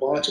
5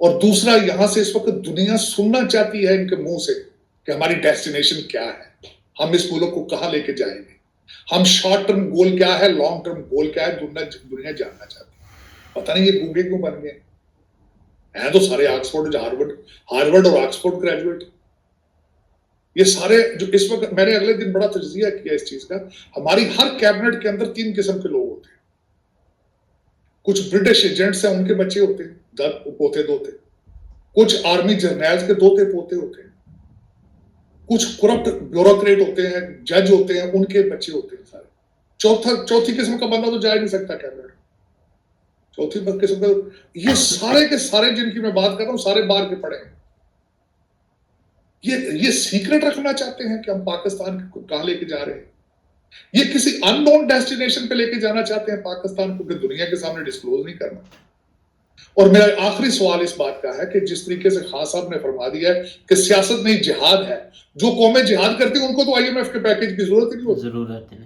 اور دوسرا یہاں سے اس وقت دنیا سننا چاہتی ہے ان کے منہ سے کہ ہماری ڈیسٹینیشن کیا ہے, ہم اس ملک کو کہاں لے کے جائیں گے, ہم شارٹ ٹرم گول کیا ہے, لانگ ٹرم گول کیا ہے, دنیا جاننا چاہتی ہے. پتہ نہیں یہ گونگے کیوں بن گئے ہیں تو سارے آکسفورڈ, ہارورڈ اور آکسفورڈ گریجویٹ. یہ سارے جو اس وقت میں نے اگلے دن بڑا تجزیہ کیا اس چیز کا, ہماری ہر کیبنٹ کے اندر 3 قسم کے لوگ ہوتے ہیں. کچھ برٹش ایجنٹس ہیں, ان کے بچے ہوتے ہیں, پوتے دوتے. کچھ آرمی جرنیلز کے دوتے پوتے ہوتے ہیں. کچھ کرپٹ بیوروکریٹ ہوتے ہیں, جج ہوتے ہیں, ان کے بچے ہوتے ہیں سارے. چوتھی قسم کا بندہ تو جا ہی نہیں سکتا کیبنٹ. چوتھی قسم کا یہ سارے کے سارے جن کی میں بات کر رہا ہوں سارے باہر کے پڑے ہیں. یہ سیکرٹ رکھنا چاہتے ہیں کہ ہم پاکستان کو کہاں لے کے جا رہے ہیں. یہ کسی ان نون ڈیسٹینیشن پہ لے کے جانا چاہتے ہیں پاکستان کو کہ دنیا کے سامنے ڈسکلوز نہیں کرنا. اور میرا آخری سوال اس بات کا ہے کہ جس طریقے سے خان صاحب نے فرما دیا ہے کہ سیاست نہیں جہاد ہے, جو قومیں جہاد کرتی ہیں ان کو تو IMF کے پیکج کی ضرورت ہی نہیں ہوتی.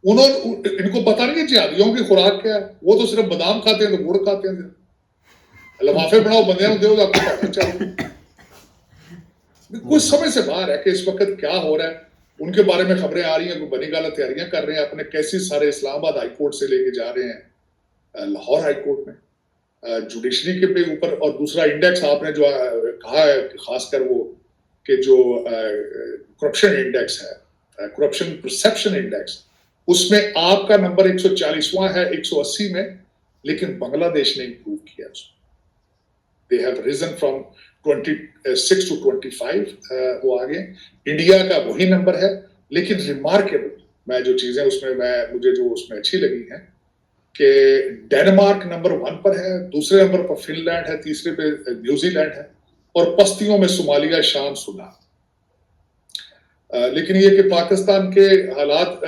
ان کو پتا نہیں ہے جہادیوں کی خوراک کیا ہے, وہ تو صرف بادام کھاتے ہیں تو گڑ کھاتے ہیں, لفافے بناؤ بندیاں دو آپ کو پتا چاہیے. کچھ سمجھ سے باہر ہے کہ اس وقت کیا ہو رہا ہے. ان کے بارے میں خبریں آ رہی ہیں, کوئی بنی گالہ تیاریاں کر رہے ہیں, اپنے کیسز سارے اسلام آباد ہائی کورٹ سے لے کے جا رہے ہیں لاہور ہائی کورٹ میں جوڈیشری کے پہ اوپر. اور دوسرا انڈیکس آپ نے جو کہا ہے خاص کر وہ کہ جو کرپشن انڈیکس ہے, کرپشن پرسپشن انڈیکس, اس میں آپ کا نمبر 140واں ہے 180 میں, لیکن بنگلہ دیش نے امپروو کیا اس میں. They have risen from 26 to 25 وہ آگے. انڈیا کا وہی نمبر ہے, لیکن ریمارکیبل میں جو چیزیں اس میں مجھے جو اس میں اچھی لگی ہیں کہ ڈینمارک نمبر 1 پر ہے, دوسرے نمبر پر فن لینڈ ہے, تیسرے پہ نیوزی لینڈ ہے, اور پستیوں میں صومالیہ, شام, سوڈان. لیکن یہ کہ پاکستان کے حالات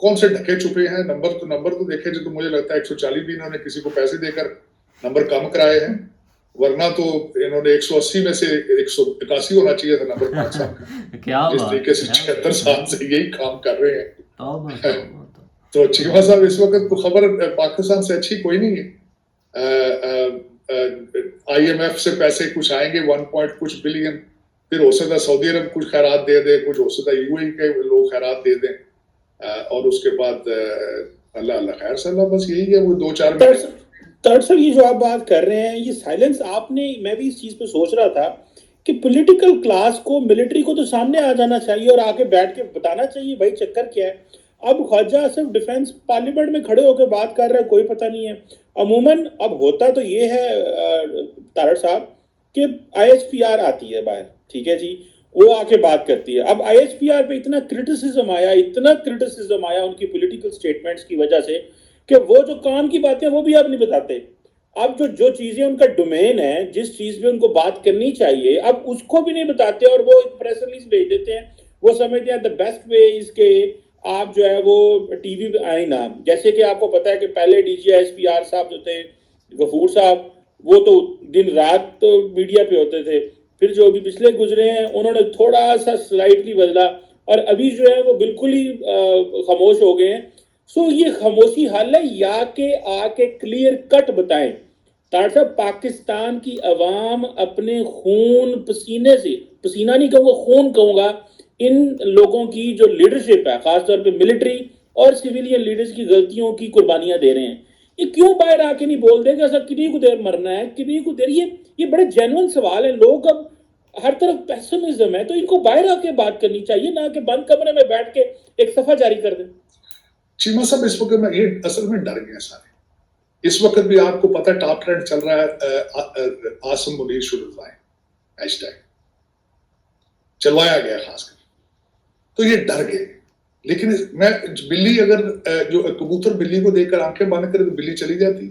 کون سے ڈھکے چھپے ہیں. نمبر تو دیکھیں جو تو مجھے لگتا ہے 140 بھی انہوں نے کسی کو پیسے دے کر نمبر کم کرائے ہیں, ورنہ تو انہوں نے 180 میں سے 181 ہونا چاہیے تھا نمبر پاکستان کا. اس طریقے سے 76 سال سے یہی کام کر رہے ہیں. تو چیمہ صاحب اس وقت خبر پاکستان سے اچھی کوئی نہیں ہے. IMF سے پیسے کچھ آئیں گے 1 کچھ بلین, پھر ہو سکتا سعودی عرب کچھ خیرات دے دے, کچھ ہو سکتا UAE کے لوگ خیرات دے دیں, اور اس کے بعد اللہ خیر صلی اللہ. بس یہی ہے وہ 2-4 طارق صاحب یہ جو آپ بات کر رہے ہیں یہ سائلنس آپ نے, میں بھی اس چیز پہ سوچ رہا تھا کہ پولیٹیکل کلاس کو, ملٹری کو تو سامنے آ جانا چاہیے اور آ کے بیٹھ کے بتانا چاہیے بھائی چکر کیا ہے. اب خواجہ صرف ڈیفنس پارلیمنٹ میں کھڑے ہو کے بات کر رہے ہیں, کوئی پتہ نہیں ہے. عموماً اب ہوتا تو یہ ہے طارق صاحب کہ IHPR آتی ہے باہر, ٹھیک ہے جی, وہ آ کے بات کرتی ہے. اب IHPR پہ اتنا کرٹیسزم آیا ان کی پولیٹیکل سٹیٹمنٹس کی وجہ سے کہ وہ جو کام کی باتیں وہ بھی آپ نہیں بتاتے. اب جو چیزیں ان کا ڈومین ہے, جس چیز پہ ان کو بات کرنی چاہیے, اب اس کو بھی نہیں بتاتے اور وہ پریس ریلیز بھیج دیتے ہیں. وہ سمجھتے ہیں the best way is کہ آپ جو ہے وہ ٹی وی پہ آئیں نا. جیسے کہ آپ کو پتا ہے کہ پہلے DG IHPR صاحب جو تھے غفور صاحب, وہ تو دن رات تو میڈیا پہ ہوتے تھے. پھر جو بھی پچھلے گزرے ہیں انہوں نے تھوڑا سا سلائٹلی بدلا, اور ابھی جو ہے وہ بالکل ہی خاموش ہو گئے ہیں. سو یہ خاموشی حل ہے یا کہ آ کے کلیئر کٹ بتائیں. طارق صاحب پاکستان کی عوام اپنے خون پسینے سے, پسینہ نہیں کہوں گا, خون کہوں گا, ان لوگوں کی جو لیڈرشپ ہے خاص طور پہ ملٹری اور سویلین لیڈرز کی غلطیوں کی قربانیاں دے رہے ہیں. یہ کیوں باہر آ کے نہیں بول دے کہ ایسا کتنی کو دیر مرنا ہے, کتنی کو دیر, یہ بڑے جینوئن سوال ہیں. لوگ اب ہر طرف پیسمزم ہے, تو ان کو باہر آ کے بات کرنی چاہیے, نہ کہ بند کمرے میں بیٹھ کے ایک صفحہ جاری کر دیں. چیمہ صاحب اس وقت میں یہ اصل میں ڈر گئے سارے. اس وقت بھی آپ کو پتہ ٹاپ ٹرینڈ چل رہا ہے Asim Munir should resign hashtag چلوایا گیا خاص کر, تو یہ ڈر گئے. لیکن میں بلی اگر جو کبوتر بلی کو دیکھ کر آنکھیں بند کرے تو بلی چلی جاتی.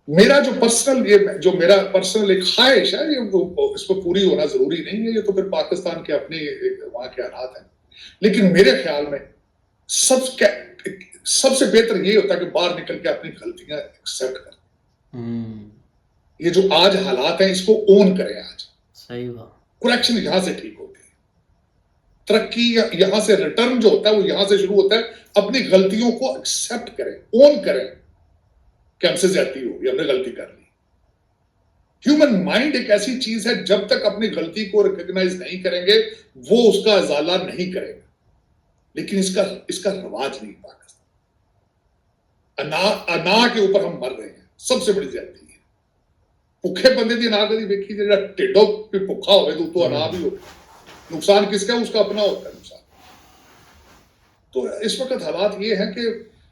میرا جو میرا پرسنل ایک خواہش ہے, یہ اس پر پوری ہونا ضروری نہیں ہے, یہ تو پھر پاکستان کے اپنے وہاں کے حالات ہیں, لیکن میرے خیال میں سب سے بہتر یہ ہوتا ہے کہ باہر نکل کے اپنی غلطیاں ایکسپٹ کریں. یہ جو آج حالات ہیں اس کو اون کریں. آج صحیح بات, کریکشن یہاں سے ٹھیک ہوتی ہے, ترقی یہاں سے, ریٹرن جو ہوتا ہے وہ یہاں سے شروع ہوتا ہے. اپنی غلطیوں کو ایکسپٹ کریں, اون کریں, کہ ہم سے زیادتی ہوگی, ہم نے غلطی کر لی. ہیومن مائنڈ ایک ایسی چیز ہے جب تک اپنی غلطی کو ریکگنائز نہیں کریں گے وہ اس کا ازالہ نہیں کرے گا. لیکن اس کا رواج نہیں پاکستان. انا کے اوپر ہم مر رہے ہیں, سب سے بڑی زیادتی ہے. بھوکے بندے دی انا کدی ویکھی جڑا ٹھڈوں پہ بھوکا ہوئے تو انا بھی ہو. نقصان کس کا, اس کا اپنا ہوتا ہے نقصان. تو اس وقت حالات یہ ہیں کہ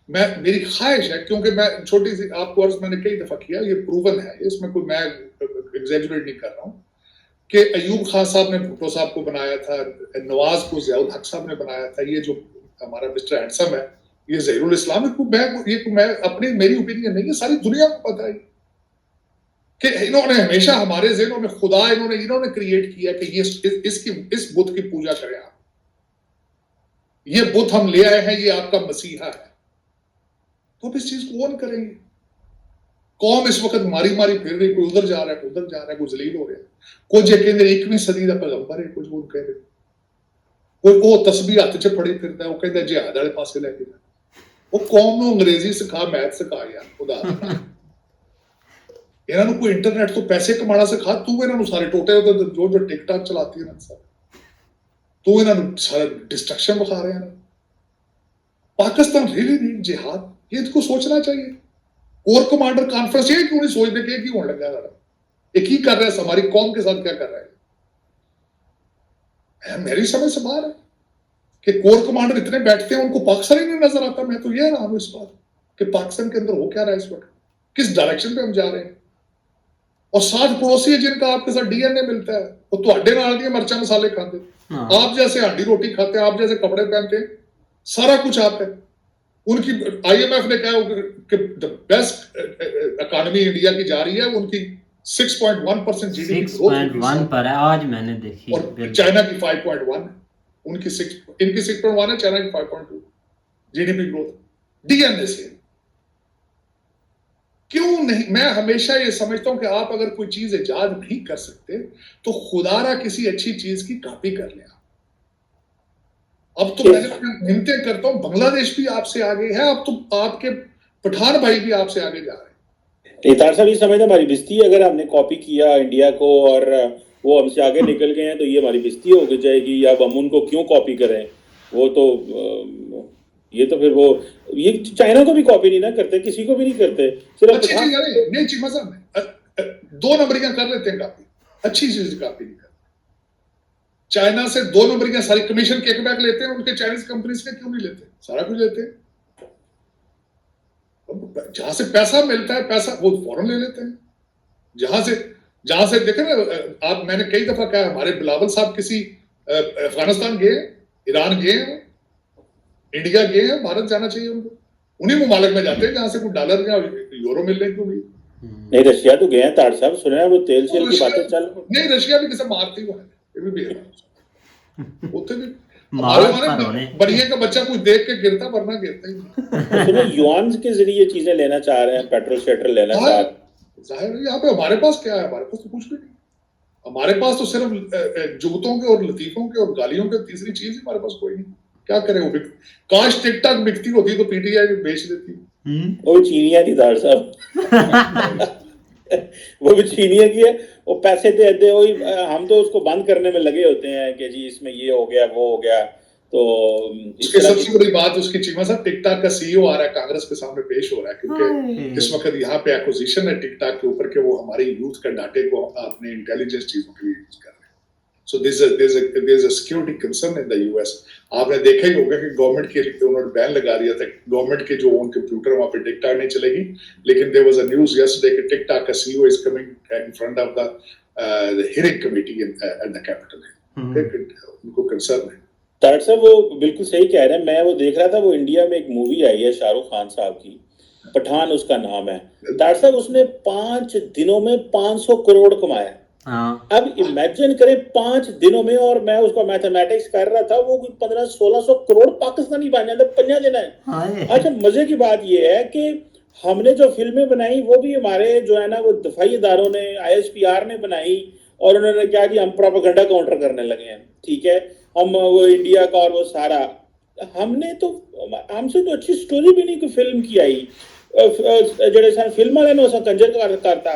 میری خواہش ہے, کیونکہ میں چھوٹی سی آپ کو عرض میں نے کئی دفعہ کیا, یہ پروون ہے, اس میں کوئی میں ایگزیجریٹ نہیں کر رہا ہوں, کہ ایوب خان صاحب نے بھٹو صاحب کو بنایا تھا, نواز کو ضیاء الحق صاحب نے بنایا تھا, یہ جو ہمارا مسٹر ہینڈسم ہے یہ ظہیر الاسلام ہے. میں اپنی میری اوپینین نہیں ہے, ساری دنیا کو پتہ ہے کہ انہوں نے ہمیشہ ہمارے ذہنوں میں خدا انہوں نے کریٹ کیا کہ اس بت کی پوجا کریں آپ, یہ بت ہم لے آئے ہیں, یہ آپ کا مسیحا ہے. تو اب اس چیز کو کون کریں گے؟ قوم اس وقت ماری پھر رہی, کوئی ادھر جا رہا ہے, ادھر جا رہا ہے, کوئی ذلیل ہو رہا ہے. کچھ یہ کہتے ہیں 21ویں صدی کا پیغمبر ہے, کچھ وہ کہہ رہے, کوئی وہ تسبیح ہاتھ چ پھڑی پھرتا ہے, وہ کہتا ہے جہاد والے پاسے لے کے جا. وہ قوم نو انگریزی سکھا, میتھ سکھا یار خدا انہاں نو کوئی انٹرنیٹ تو پیسے کمانا سکھا. تو انہاں نو سارے ٹوٹے ہوتے جو ٹک ٹاک چلاتی ہے سارے, تو انہاں نو سارا ڈسٹرکشن بخا رہے ہیں. پاکستان ریلی نہیں جہاد, یہ کو سوچنا چاہیے. کور کمانڈر کانفرنس یہ کیوں نہیں سوچتے کہ یہ ہونے لگا ہے, یہ کی کر رہا ہے, ہماری قوم کے ساتھ کیا کر رہا ہے. میری سمجھ سے باہر ہے کہ کور کمانڈر اتنے بیٹھتے ہیں ان کو پاکستان ہی نہیں نظر آتا. میں تو یہ رہا ہوں اس بات کہ پاکستان کے اندر ہو کیا رہا ہے اس وقت, کس ڈائریکشن پہ ہم جا رہے ہیں. اور 7 پڑوسی ہے جن کا آپ کے ساتھ ڈی این اے ملتا ہے, وہ تو اڈے نال دیے مرچا مسالے کھاتے, آپ جیسے ہڈی روٹی کھاتے ہیں, آپ جیسے کپڑے پہنتے ہیں, سارا کچھ آپ ہے. ان کی آئی ایم ایف نے کہا کہ بیسٹ اکانومی انڈیا کی جا رہی ہے, ان کی 6.1% جی ڈی پی 6.1 پر ہے آج میں نے دیکھی, اور چائنا کی 5.1 ہے, ان کی 6.1 ہے, چائنا کی 5.2 G D P growth. D N A سے کیوں نہیں؟ میں ہمیشہ یہ سمجھتا ہوں کہ آپ اگر کوئی چیز ایجاد نہیں کر سکتے تو خدا را کسی اچھی چیز کی کاپی کر لیں. اب تو میں ہمتیں کرتا ہوں, بنگلہ دیش بھی آپ سے آگے ہے, اب تو آپ کے پٹھان بھائی بھی آپ سے آگے جا رہے ہیں. اطہار صاحب یہ سمجھنا ہماری بستی ہے, اگر ہم نے کاپی کیا انڈیا کو اور وہ ہم سے آگے نکل گئے ہیں تو یہ ہماری بستی ہو جائے گی, یا اب ہم ان کو کیوں کاپی کریں. وہ تو یہ تو پھر وہ یہ چائنا کو بھی کاپی نہیں نہ کرتے, کسی کو بھی نہیں کرتے, صرف اچھی چیز نہیں چیز مذہب میں 2 نمبریاں کر لیتے ہیں کاپی, اچھی چیز کاپی نہیں کرتے. چائنا سے 2 نمبریاں ساری کمیشن کیک بیک لیتے ہیں, ان کے چائنیز کمپنیز کے کیوں نہیں لیتے, سارا کچھ لیتے ہیں. جہاں سے پیسہ ملتا ہے پیسہ وہ فوراً لے لیتے ہیں. جہاں سے دیکھیں نا آپ, میں نے کئی دفعہ کہا ہمارے بلاول صاحب کسی افغانستان گئے, ایران گئے, انڈیا گئے ہیں, بھارت جانا چاہیے ان کو. انہیں ممالک میں جاتے ہیں جہاں سے کوئی ڈالر یا یورو ملنے کو بھی نہیں. رشیا تو گئے ہیں طاہر صاحب, سنا ہے وہ تیل شیل کی باتیں چل نہیں. رشیا بھی کسے مارتی ہوا ہے, یہ بھی اتنے بھی ہمارے بڑھیا کا بچہ کچھ دیکھ کے گرتا ورنہ گرتا ہی نہیں. یوان کے ذریعے چیزیں لینا چاہ رہے ہیں, پیٹرول شیٹر لینا چاہ رہے ہیں. ظاہر ہے یہاں پہ ہمارے پاس کیا ہے, ہمارے پاس تو کچھ بھی نہیں. ہمارے پاس تو صرف جوتوں کے اور لطیفوں کے اور گالیوں کے, تیسری چیز ہی ہمارے پاس کوئی نہیں. کیا کرے وہ, کاش ٹک ٹاک بکتی ہوتی تو پی ٹی آئی بھی بیچ دیتی. وہ چینیاں تھی طاہر صاحب, وہ بھی چینیاں کی ہے, وہ پیسے دے وہی, ہم تو اس کو بند کرنے میں لگے ہوتے ہیں کہ جی اس میں یہ ہو گیا وہ ہو گیا. تو اس کی سب سے بڑی بات اس کی چیما صاحب, ٹک ٹاک کا سی او آ رہا ہے کانگریس کے سامنے پیش ہو رہا ہے, کیونکہ اس وقت یہاں پہ ایکوزیشن ہے ٹک ٹاک کے اوپر کہ وہ ہماری یوتھ کا ڈاٹے کو اپنے انٹیلیجنس چیزوں کے لیے یوز کر رہے ہیں. So there is a security concern in the U S. آپ نے دیکھا ہی ہوگا کہ گورنمنٹ کے انہوں نے بین لگا دیا تھا, گورنمنٹ کے جو اون کمپیوٹر وہاں پہ ٹک ٹاک نہیں چلے گی. لیکن there was a news yesterday کہ ٹک ٹاک کا سی او is coming in front of the hearing committee at the capital. ان کو کنسرن ہے. طاہر صاحب وہ بالکل صحیح کہہ رہے ہیں. میں وہ دیکھ رہا تھا, وہ انڈیا میں ایک مووی آئی ہے شاہ رخ خان صاحب کی, پٹھان اس کا نام ہے. طاہر صاحب اس نے 5 دنوں میں 500 کروڑ کمایا. اب امیجن کریں 5 دنوں میں, اور میں اس کا میتھمیٹکس کر رہا تھا, وہ 1500-1600 کروڑ پاکستانی بن جاتے 5 دن ہے. اچھا مزے کی بات یہ ہے کہ ہم نے جو فلمیں بنائی وہ بھی ہمارے جو ہے نا وہ دفاعی اداروں نے, ISPR نے بنائی, اور انہوں نے کیا جی ہم پروپیگنڈا کاؤنٹر کرنے لگے ہیں. ٹھیک ہے, ہم وہ انڈیا کا اور وہ سارا, ہم نے تو ہم سے تو اچھی سٹوری بھی نہیں کوئی فلم کی آئی. ਜਿਹੜੇ ਸਨ ਫਿਲਮਾਂ ਵਾਲਿਆਂ ਨੂੰ ਅਸਾਂ ਕੰਜਰ ਕਰਤਾ,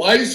22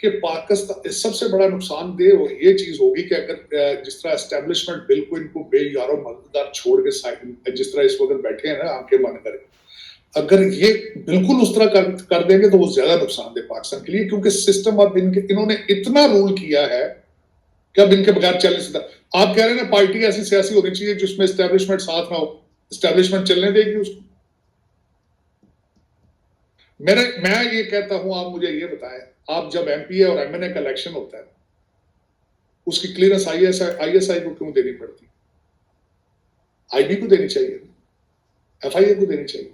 کہ پاکستان سب سے بڑا نقصان دہ یہ چیز ہوگی کہ اگر جس طرح اسٹیبلشمنٹ بل کو ان کو بے یار و مددگار چھوڑ کے جس طرح اس وقت بیٹھے ہیں نا آنکھیں بند کر کے، اگر یہ بالکل اس طرح کر دیں گے تو وہ زیادہ نقصان دہ پاکستان کے لیے، کیونکہ سسٹم اب انہوں نے اتنا رول کیا ہے کہ اب ان کے بغیر چل نہیں سکتا. آپ کہہ رہے ہیں نا پارٹی ایسی سیاسی ہونی چاہیے جس میں اسٹیبلشمنٹ ساتھ نہ ہو، اسٹیبلشمنٹ چلنے دے گی اس کو؟ میں یہ کہتا ہوں، آپ مجھے یہ بتائیں، آپ جب ایم پی اے اور ایم این اے کا الیکشن ہوتا ہے اس کی کلیئرنس آئی ایس آئی کو کیوں دینی پڑتی؟ آئی بی کو دینی چاہیے، ایف آئی اے کو دینی چاہیے،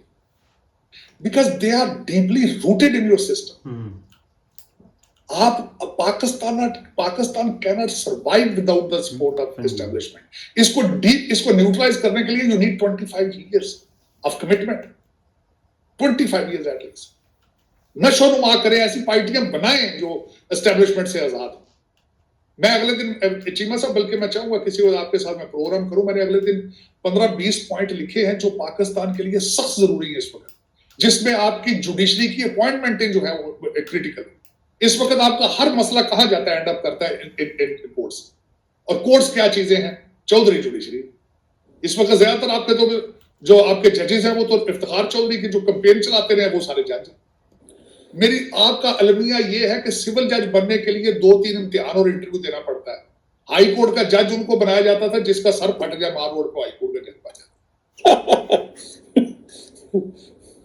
because they are deeply rooted in your system. آپ Pakistan can't survive without the support of establishment. اس کو نیوٹرلائز کرنے کے لیے you need 25 years of commitment, 25 years at least. نشو نما کریں، ایسی پارٹیاں بنائیں جو اسٹیبلشمنٹ سے آزاد ہوں. میں اگلے دن چیمہ صاحب، بلکہ میں چاہوں گا کسی وقت آپ کے ساتھ میں پروگرام کروں، میں نے اگلے دن 15-20 پوائنٹ لکھے ہیں جو پاکستان کے لیے سخت ضروری ہے اس وقت، جس میں آپ کی جوڈیشری کی اپوائنٹمنٹیں جو ہیں وہ کریٹیکل. اس وقت آپ کا ہر مسئلہ کہاں جاتا ہے، اینڈ اپ کرتا ہے کورٹس. اور کورٹس کیا چیزیں ہیں؟ چودھری جوڈیشری. اس وقت زیادہ تر آپ کے جو آپ کے ججز ہیں وہ تو افتخار چودھری کی جو کمپین چلاتے رہے وہ سارے جج ہیں. میری آپ کا المیہ یہ ہے کہ سول جج بننے کے لیے 2-3 امتحان اور انٹرویو دینا پڑتا ہے. ہائی کورٹ کا جج ان کو بنایا جاتا تھا جس کا سر پھٹ گیا مار روڈ کو ہائی کورٹ کا جج بن جاتا.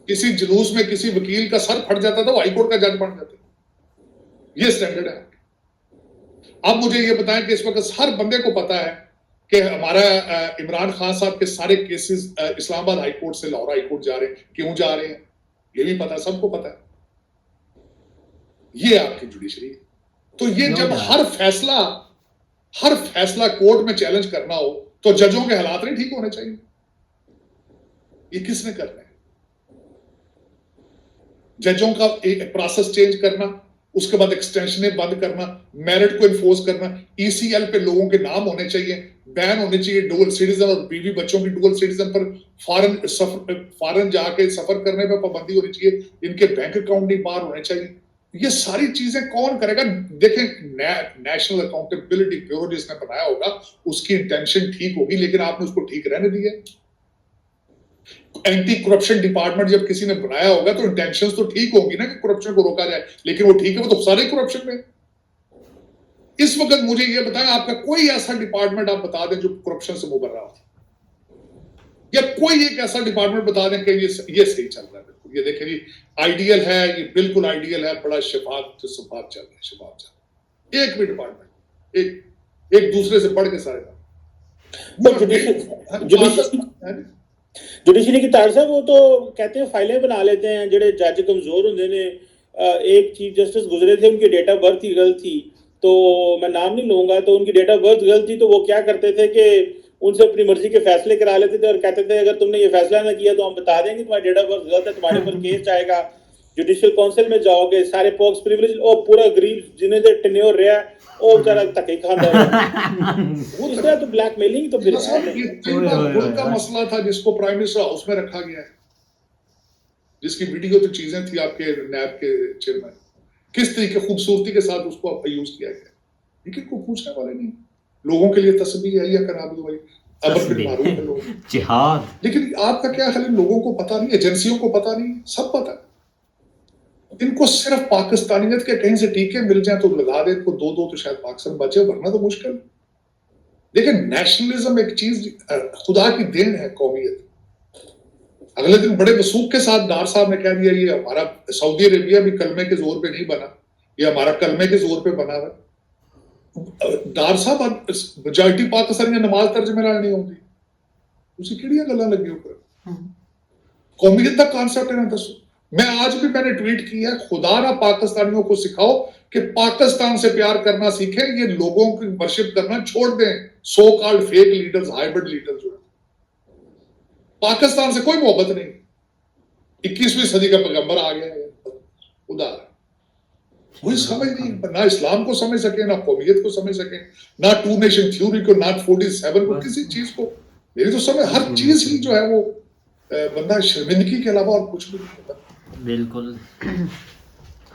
کسی جلوس میں کسی وکیل کا سر پھٹ جاتا تھا، وہ ہائی کورٹ کا جج بن جاتا. یہ سٹینڈرڈ ہے. اب مجھے یہ بتائیں کہ اس وقت ہر بندے کو پتا ہے کہ ہمارا عمران خان صاحب کے سارے کیسز اسلام آباد ہائی کورٹ سے لاہور ہائی کورٹ جا رہے ہیں، کیوں جا رہے ہیں یہ بھی پتا، سب کو پتا ہے. یہ آپ کی جوڈیشری ہے. تو یہ جب ہر فیصلہ کورٹ میں چیلنج کرنا ہو تو ججوں کے حالات نہیں ٹھیک ہونے چاہیے. یہ کس نے کرنا ہے؟ ججوں کا پروسیس چینج کرنا، اس کے بعد ایکسٹینشنیں بند کرنا، میرٹ کو انفورس کرنا، ای سی ایل پہ لوگوں کے نام ہونے چاہیے، بین ہونے چاہیے ڈوئل سٹیزن اور بیوی بچوں کی ڈوئل سٹیزن پر فارن جا کے سفر کرنے پہ پابندی ہونی چاہیے، ان کے بینک اکاؤنٹ نہیں باہر ہونے چاہیے. یہ ساری چیزیں کون کرے گا؟ دیکھیں، نیشنل اکاؤنٹیبلٹی بیورو جس نے بنایا ہوگا اس کی انٹینشن ٹھیک ہوگی، لیکن آپ نے اس کو ٹھیک رہنے دیا. اینٹی کرپشن ڈپارٹمنٹ جب کسی نے بنایا ہوگا تو انٹینشنز تو ٹھیک ہوگی نا کہ کرپشن کو روکا جائے، لیکن وہ ٹھیک ہے وہ تو سارے کرپشن میں. اس وقت مجھے یہ بتائیں، آپ کا کوئی ایسا ڈپارٹمنٹ آپ بتا دیں جو کرپشن سے مبرا ہو، یا کوئی ایک ایسا ڈپارٹمنٹ بتا دیں کہ یہ صحیح چل رہا ہے. یہ دیکھیں جی، آئیڈیل ہے، یہ بالکل آئیڈیل ہے، بڑا شفاف چل رہا ہے. ایک بھی ڈپارٹمنٹ ایک دوسرے سے پڑھ کے سارے جوڈیشری کی طرح صاحب وہ تو کہتے ہیں فائلیں بنا لیتے ہیں جڑے جج کمزور ہوندے نے. ایک چیف جسٹس گزرے تھے، ان کی ڈیٹ آف برتھ ہی غلط تھی، تو میں نام نہیں لوں گا، تو ان کی ڈیٹ آف برتھ غلط تھی، تو وہ کیا کرتے تھے کہ ان سے اپنی مرضی کے فیصلے کرا لیتے تھے اور کہتے تھے اگر تم نے یہ فیصلہ نہ کیا تو ہم بتا دیں گے تمہاری ڈیٹ آف برتھ غلط ہے، تمہارے پر کیس جائے گا، جوڈیشل کونسل میں جاؤ گے، سارے پوکس پریویلیج. اور پورا غریب جنہیں دے ٹینیور رہا وہ بیچارہ تکے کھاتا ہے. وہ اس طرح تو بلیک میلنگ تو پھر ان کا مسئلہ تھا جس کو پرائم منسٹر ہاؤس میں رکھا گیا ہے، جس کی ویڈیو تو چیزیں تھی آپ کے نیب کے چیئرمین، کس طریقے خوبصورتی کے ساتھ اس کو یوز کیا گیا، لیکن کوئی پوچھنے والے نہیں. لوگوں کے لیے تسبیح ہے یا کرابت بھائی ابر بن معروف ہے لوگ جہاد. لیکن آپ کا کیا خیال ہے؟ لوگوں کو پتا نہیں، ایجنسیوں کو پتا نہیں، سب پتا ہے. ان کو صرف پاکستانیت کے کہیں سے ٹیکے مل جائیں تو لگا دیں کو دو تو شاید پاکستان بچے، ورنہ تو مشکل. لیکن نیشنلزم ایک چیز خدا کی دین ہے، قومیت. اگلے دن بڑے وثوق کے ساتھ ڈار صاحب نے کہہ دیا یہ ہمارا سعودی عربیہ بھی کلمے کے زور پہ نہیں بنا، یہ ہمارا کلمے کے زور پہ بنا ہوا. ڈار صاحب میجارٹی پاکستانی نماز ترجمے نال نہیں ہوندی، اسی کیڑیاں گلاں لگی اوپر. قومیت کا کانسیپٹ ہے نا. دسو، میں آج بھی میں نے ٹویٹ کیا ہے، خدا نہ پاکستانیوں کو سکھاؤ کہ پاکستان سے پیار کرنا سیکھیں، یہ لوگوں کی ورشپ کرنا چھوڑ دیں. So called fake leaders, hybrid leaders جو ہیں، پاکستان سے کوئی محبت نہیں. 21ویں صدی کا پیغمبر آ گیا ہے، خدا کوئی سمجھ نہیں، نہ اسلام کو سمجھ سکے، نہ قومیت کو سمجھ سکے، نہ 2 نیشن تھیوری کو، نہ 47 کو، کسی چیز کو. میری تو سمجھ ہر چیز ہی جو ہے وہ بندہ شرمندگی کے علاوہ اور کچھ بھی نہیں ہوتا. بالکل.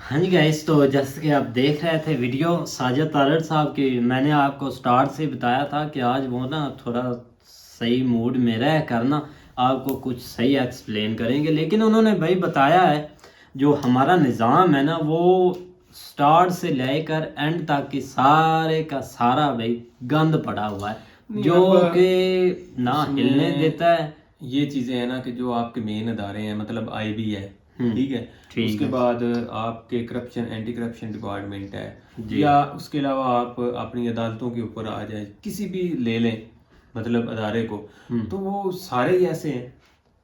ہاں جی گائز، تو جیسے کہ آپ دیکھ رہے تھے ویڈیو ساجد تارڑ صاحب کی، میں نے آپ کو سٹارٹ سے بتایا تھا کہ آج وہ نا تھوڑا صحیح موڈ میں رہ کرنا آپ کو کچھ صحیح ایکسپلین کریں گے، لیکن انہوں نے بھائی بتایا ہے جو ہمارا نظام ہے نا وہ سٹارٹ سے لے کر اینڈ تک کی سارے کا سارا بھائی گند پڑا ہوا ہے جو کہ نہ ہلنے دیتا ہے. یہ چیزیں ہیں نا کہ جو آپ کے مین ادارے ہیں، مطلب آئی بی ہے، ٹھیک ہے، اس کے بعد آپ کے کرپشن اینٹی کرپشن ڈپارٹمنٹ ہے، یا اس کے علاوہ آپ اپنی عدالتوں کے اوپر آ جائیں، کسی بھی لے لیں مطلب ادارے کو، تو وہ سارے ہی ایسے ہیں.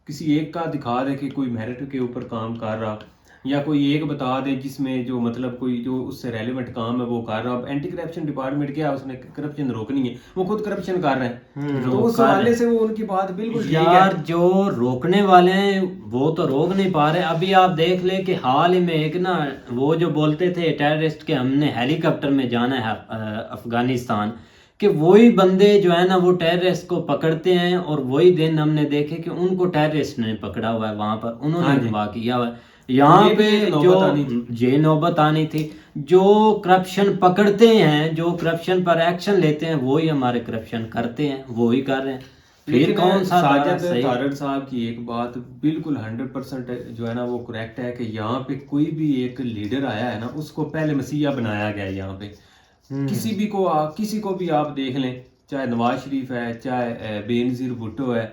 کسی ایک کا دکھا دے کہ کوئی میرٹ کے اوپر کام کر رہا، یا کوئی ایک بتا دے جس میں جو مطلب کوئی جو اس سے ریلیونٹ کام ہے وہ کر رہا. اینٹی کرپشن ڈپارٹمنٹ کیا، اس نے کرپشن روکنی ہے، وہ خود کرپشن کر رہے ہیں، تو اس حوالے سے وہ ان کی بات بالکل ٹھیک ہے. یار جو روکنے والے ہیں وہ تو روک نہیں پا رہے. ابھی آپ دیکھ لیں کہ حال ہی میں ایک نا وہ جو بولتے تھے ٹیررسٹ کے ہم نے ہیلی کاپٹر میں جانا ہے افغانستان، کہ وہی بندے جو ہے نا وہ ٹیررسٹ کو پکڑتے ہیں، اور وہی دن ہم نے دیکھے کہ ان کو ٹیررسٹ نے پکڑا ہوا ہے، وہاں پر انہوں نے اغوا کیا ہوا ہے. یہاں پہ جو یہ نوبت آنی تھی، جو کرپشن پکڑتے ہیں، جو کرپشن پر ایکشن لیتے ہیں، وہی ہمارے کرپشن کرتے ہیں، وہی کر رہے ہیں. پھر کون سا ساجد تارڑ صاحب کی ایک بات بالکل 100% جو ہے نا وہ کریکٹ ہے کہ یہاں پہ کوئی بھی ایک لیڈر آیا ہے نا اس کو پہلے مسیحا بنایا گیا ہے. یہاں پہ کسی کو بھی آپ دیکھ لیں، چاہے نواز شریف ہے، چاہے بے نظیر بھٹو ہے،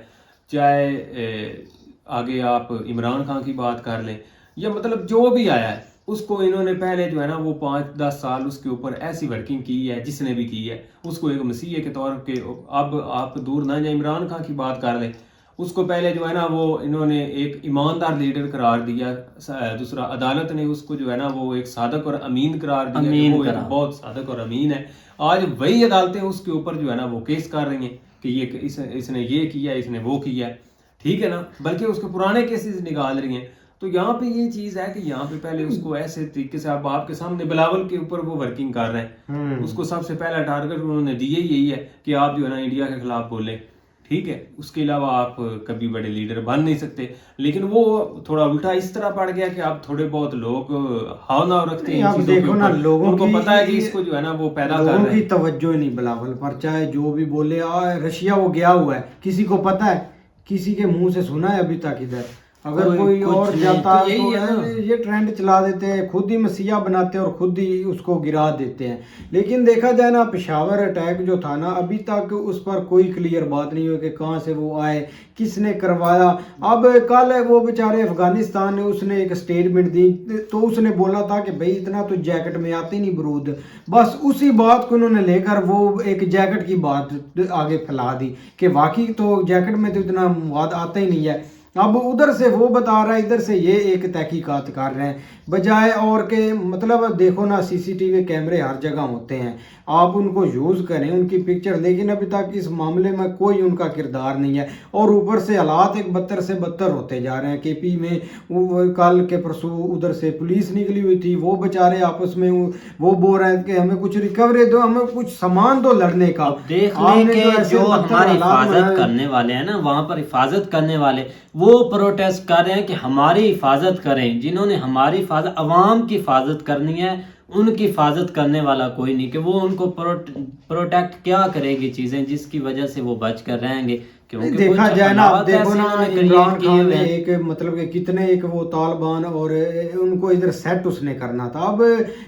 چاہے آگے آپ عمران خان کی بات کر لیں، یا مطلب جو بھی آیا ہے اس کو انہوں نے پہلے جو ہے نا وہ 5-10 سال اس کے اوپر ایسی ورکنگ کی ہے، جس نے بھی کی ہے اس کو ایک مسیحے کے طور پہ. اب آپ دور نہ جائیں، عمران خان کی بات کر لیں، اس کو پہلے جو ہے نا وہ انہوں نے ایک ایماندار لیڈر قرار دیا. دوسرا عدالت نے اس کو جو ہے نا وہ ایک صادق اور امین قرار دیا کہ وہ ایک بہت صادق اور امین ہے. آج وہی عدالتیں اس کے اوپر جو ہے نا وہ کیس کر رہی ہیں کہ یہ اس نے یہ کیا، اس نے وہ کیا، ٹھیک ہے نا، بلکہ اس کے پرانے کیسز نکال رہی ہیں. تو یہاں پہ یہ چیز ہے کہ یہاں پہ پہلے اس کو ایسے طریقے سے آپ کے سامنے بلاول کے اوپر وہ ورکنگ کر رہے ہیں، اس کو سب سے پہلا ٹارگٹ انہوں نے دیا یہی ہے کہ آپ جو ہے نا انڈیا کے خلاف بولیں، ٹھیک ہے. اس کے علاوہ آپ کبھی بڑے لیڈر بن نہیں سکتے. لیکن وہ تھوڑا الٹا اس طرح پڑ گیا کہ آپ تھوڑے بہت لوگ ہاؤ رکھتے ہیں چیزوں کے اوپر، ان کو پتا ہے کہ اس کو جو ہے نا وہ پیدا کر رہے ہیں. لوگوں کی توجہ نہیں بلاول پر، چاہے جو بھی بولے. رشیا وہ گیا ہوا ہے، کسی کو پتا ہے، کسی کے منہ سے سنا ہے ابھی تک ادھر. اگر کوئی اور جاتا ہے تو یہ ٹرینڈ چلا دیتے ہیں، خود ہی مسیحا بناتے ہیں اور خود ہی اس کو گرا دیتے ہیں. لیکن دیکھا جائے نا پشاور اٹیک جو تھا نا، ابھی تک اس پر کوئی کلیئر بات نہیں ہوئی کہ کہاں سے وہ آئے، کس نے کروایا. اب کل وہ بیچارے افغانستان نے اس نے ایک سٹیٹمنٹ دی تو اس نے بولا تھا کہ بھائی اتنا تو جیکٹ میں آتے نہیں برود. بس اسی بات کو انہوں نے لے کر وہ ایک جیکٹ کی بات آگے پھیلا دی کہ واقعی تو جیکٹ میں تو اتنا مواد آتا ہی نہیں ہے. اب ادھر سے وہ بتا رہا ہے، ادھر سے یہ ایک تحقیقات کر رہے ہیں، بجائے اور کہ مطلب دیکھو نا سی سی ٹی وی کیمرے ہر جگہ ہوتے ہیں، آپ ان کو یوز کریں ان کی پکچر. لیکن ابھی تک اس معاملے میں کوئی ان کا کردار نہیں ہے، اور اوپر سے حالات ایک بدتر سے بدتر ہوتے جا رہے ہیں. کے پی میں کل کے پرسوں ادھر سے پولیس نکلی ہوئی تھی، وہ بیچارے آپس میں وہ بول رہے ہیں کہ ہمیں کچھ ریکوری دو، ہمیں کچھ سامان دو لڑنے کا. دیکھ لیں کہ جو ہماری حفاظت کرنے والے ہیں نا، وہاں پر حفاظت کرنے والے وہ پروٹیسٹ کر رہے ہیں کہ ہماری حفاظت کریں. جنہوں نے ہماری حفاظت، عوام کی حفاظت کرنی ہے، ان کی حفاظت کرنے والا کوئی نہیں کہ وہ ان کو پروٹیکٹ کیا کرے گی چیزیں جس کی وجہ سے وہ بچ کر رہیں گے. دیکھا جائے نا، دیکھو نا عمران خان نے ایک مطلب کہ کتنے ایک وہ طالبان اور ان کو ادھر سیٹ اس نے کرنا تھا. اب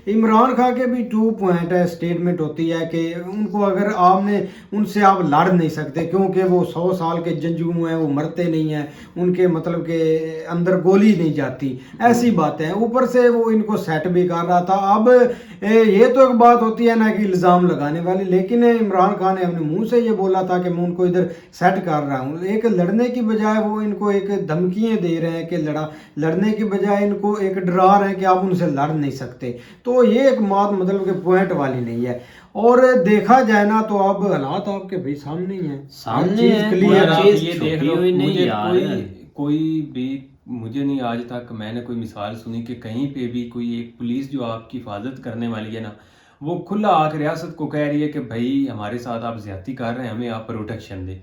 عمران خان کے بھی 2 پوائنٹ ہے، سٹیٹمنٹ ہوتی ہے کہ ان کو اگر آپ نے ان سے آپ لڑ نہیں سکتے کیونکہ وہ 100 سال کے جنگجو ہیں، وہ مرتے نہیں ہیں، ان کے مطلب کہ اندر گولی نہیں جاتی، ایسی باتیں. اوپر سے وہ ان کو سیٹ بھی کر رہا تھا. اب یہ تو ایک بات ہوتی ہے نا کہ الزام لگانے والی، لیکن عمران خان نے اپنے منہ سے یہ بولا تھا کہ میں ان کو ادھر سیٹ کر رہا ہوں. ایک لڑنے کی بجائے وہ ان کو ایک دھمکیاں دے رہے ہیں کہ لڑنے کی بجائے ان کو ایک ڈرا رہے ہیں کہ آپ ان سے لڑ نہیں سکتے. تو یہ ایک بات مطلب کہ پوائنٹ والی نہیں ہے. اور دیکھا جائے نا تو اب حالات آپ کے بھائی سامنے ہی ہیں، سامنے یہ دیکھ لو. کوئی بھی مجھے نہیں آج تک میں نے کوئی مثال سنی کہ کہیں پہ بھی کوئی ایک پولیس جو آپ کی حفاظت کرنے والی ہے نا، وہ کھلا آ کے ریاست کو کہہ رہی ہے کہ بھائی ہمارے ساتھ آپ زیادتی کر رہے ہیں, ہمیں آپ پروٹیکشن دیں.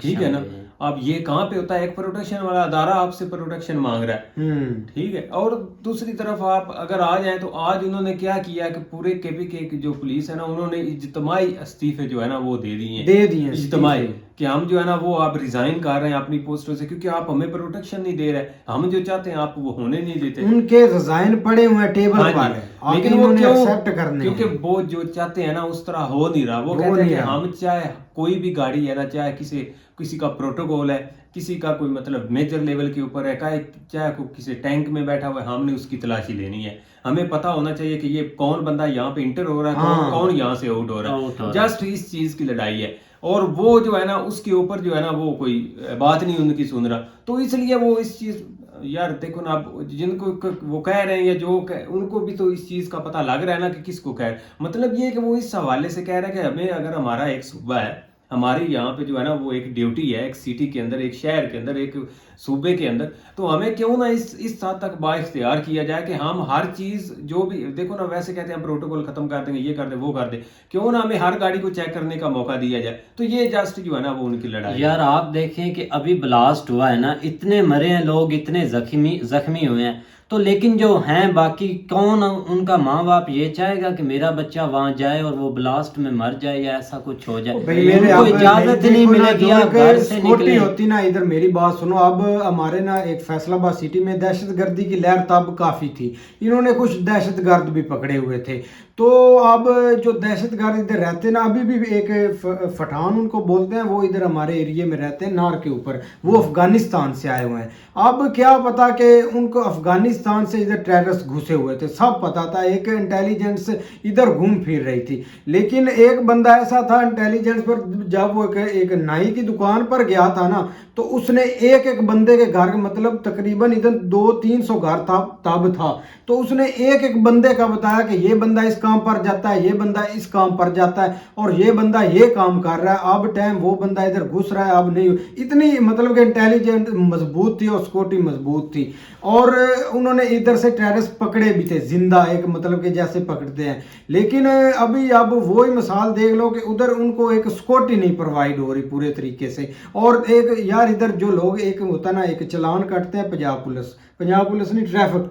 ٹھیک ہے نا, اب یہ کہاں پہ ہوتا ہے, ایک پروٹیکشن والا ادارہ آپ سے پروٹیکشن مانگ رہا ہے, ٹھیک ہے. اور دوسری طرف آپ اگر آ جائیں تو آج انہوں نے کیا کیا کہ پورے کے پی کے جو پولیس ہے نا, انہوں نے اجتماعی استعفے جو ہے نا وہ دے دی ہیں اجتماعی, کہ ہم جو ہے نا وہ آپ ریزائن کر رہے ہیں اپنی پوسٹوں سے, کیونکہ آپ ہمیں پروٹیکشن نہیں دے رہے, ہم جو چاہتے ہیں آپ وہ ہونے نہیں دیتے. ان کے ریزائن پڑے ہوئے ہیں ٹیبل پر, لیکن وہ کیونکہ وہ جو چاہتے ہیں نا اس طرح ہو نہیں رہا. وہ کہتے ہیں کہ ہم چاہے کوئی بھی گاڑی ہے نا, چاہے کسی کا پروٹوکول ہے, کسی کا کوئی مطلب میجر لیول کے اوپر ہے, چاہے کسی ٹینک میں بیٹھا ہوا ہے, ہم نے اس کی تلاشی لینی ہے. ہمیں پتا ہونا چاہیے کہ یہ کون بندہ یہاں پہ انٹر ہو رہا ہے, کون یہاں سے آؤٹ ہو رہا ہے. جسٹ اس چیز کی لڑائی ہے, اور وہ جو ہے نا اس کے اوپر جو ہے نا وہ کوئی بات نہیں ان کی سن رہا. تو اس لیے وہ اس چیز, یار دیکھو نا, اب جن کو وہ کہہ رہے ہیں یا جو ان کو بھی تو اس چیز کا پتہ لگ رہا ہے نا کہ کس کو کہہ رہے. مطلب یہ کہ وہ اس حوالے سے کہہ رہا ہے کہ ہمیں اگر ہمارا ایک صوبہ ہے, ہماری یہاں پہ جو ہے نا وہ ایک ڈیوٹی ہے, ایک سٹی کے اندر, ایک شہر کے اندر, ایک صوبے کے اندر, تو ہمیں کیوں نہ اس حد تک با اختیار کیا جائے کہ ہم ہر چیز جو بھی, دیکھو نا ویسے کہتے ہیں ہم پروٹوکول ختم کر دیں گے, یہ کر دیں وہ کر دیں, کیوں نہ ہمیں ہر گاڑی کو چیک کرنے کا موقع دیا جائے. تو یہ جسٹ جو ہے نا وہ ان کی لڑائی. یار آپ دیکھیں کہ ابھی بلاسٹ ہوا ہے نا, اتنے مرے ہیں لوگ, اتنے زخمی ہوئے ہیں, تو لیکن جو ہیں باقی کون, ان کا ماں باپ یہ چاہے گا کہ میرا بچہ وہاں جائے اور وہ بلاسٹ میں مر جائے یا ایسا کچھ ہو جائے؟ ان کو اجازت نہیں ملے گی آپ گھر سے نکلیں. ہوتی نا, ادھر میری بات سنو, اب ہمارے نا ایک فیصل آباد سٹی میں دہشت گردی کی لہر تب کافی تھی, انہوں نے کچھ دہشت گرد بھی پکڑے ہوئے تھے. تو اب جو دہشت گرد ادھر رہتے ہیں نا, ابھی بھی ایک پٹھان ان کو بولتے ہیں, وہ ادھر ہمارے ایریے میں رہتے ہیں نار کے اوپر, وہ افغانستان سے آئے ہوئے ہیں. اب کیا پتا کہ ان کو افغانستان سے ادھر ٹیررسٹ گھسے ہوئے تھے, سب پتا تھا, ایک انٹیلیجنس ادھر گھوم پھر رہی تھی. لیکن ایک بندہ ایسا تھا انٹیلیجنس پر, جب وہ ایک نائی کی دکان پر گیا تھا نا, تو اس نے ایک بندے کے گھر, مطلب تقریباً ادھر 200-300 گھر تب تھا, تو اس نے ایک بندے کا بتایا کہ یہ بندہ اس کام پر جاتا ہے, یہ بندہ اس کام پر جاتا ہے, اور یہ بندہ یہ کام کر رہا ہے, اب ٹائم وہ بندہ ادھر گھس رہا ہے, اب نہیں. اتنی مطلب کہ انٹیلیجنٹ مضبوط تھی اور سیکورٹی مضبوط تھی, اور انہوں نے ادھر سے ٹیررسٹ پکڑے بھی تھے زندہ, ایک مطلب کہ جیسے پکڑتے ہیں. لیکن اب وہی مثال دیکھ لو کہ ادھر ان کو ایک سیکورٹی نہیں پرووائڈ ہو رہی پورے طریقے سے. اور ایک یار ادھر جو لوگ, ایک ہوتا نا, ایک چلان کٹتے ہیں پنجاب پولیس نہیں, ٹریفک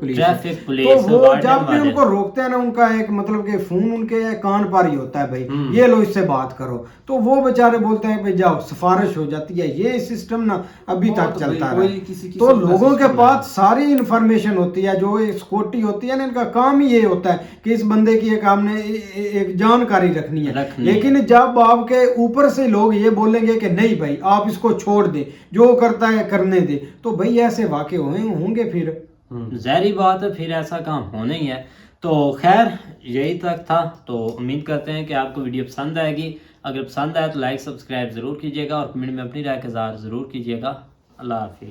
پولیس, تو وہ جب بھی ان کو روکتے ہیں نا, ان کا ایک مطلب کہ فون ان کے کان پر ہی ہوتا ہے, بھائی یہ لو اس سے بات کرو, تو وہ بیچارے بولتے ہیں بھائی جاؤ, سفارش ہو جاتی ہے. یہ سسٹم نا ابھی تک چلتا رہا. تو لوگوں کے پاس ساری انفارمیشن ہوتی ہے, جو سیکورٹی ہوتی ہے نا, ان کا کام ہی یہ ہوتا ہے کہ اس بندے کی ایک ہم نے ایک جانکاری رکھنی ہے. لیکن جب آپ کے اوپر سے لوگ یہ بولیں گے کہ نہیں بھائی آپ اس کو چھوڑ دیں, جو کرتا ہے کرنے دے, تو بھائی ایسے واقع ہوں گے. پھر ظاہری بات ہے, پھر ایسا کام ہونا ہی ہے. تو خیر یہی تک تھا, تو امید کرتے ہیں کہ آپ کو ویڈیو پسند آئے گی. اگر پسند آئے تو لائک سبسکرائب ضرور کیجیے گا, اور کمنٹ میں اپنی رائے کا اظہار ضرور کیجیے گا. اللہ حافظ.